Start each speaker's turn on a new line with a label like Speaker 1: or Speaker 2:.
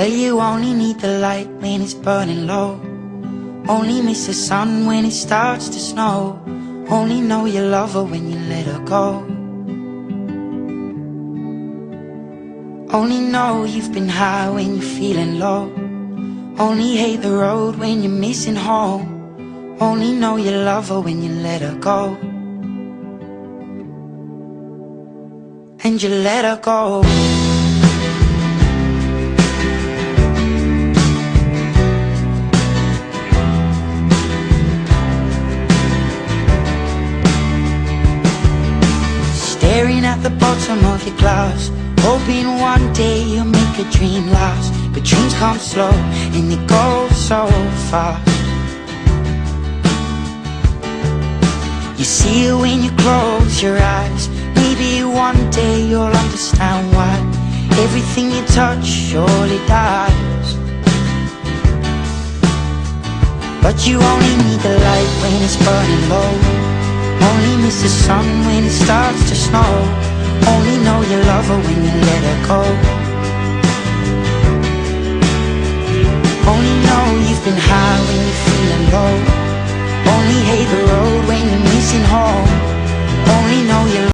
Speaker 1: Well, you only need the light when it's burning low. Only miss the sun when it starts to snow. Only know you love her when you let her go. Only know you've been high when you're feeling low. Only hate the road when you're missing home. Only know you love her when you let her go. And you let her go. Staring at the bottom of your glass, hoping one day you'll make a dream last. But dreams come slow and they go so fast. You see it when you close your eyes. Maybe one day you'll understand why everything you touch surely dies. But you only need the light when it's burning low. Only miss the sun when it starts to snow. Only know you love her when you let her go. Only know you've been high when you're feeling low. Only hate the road when you're missing home. Only know you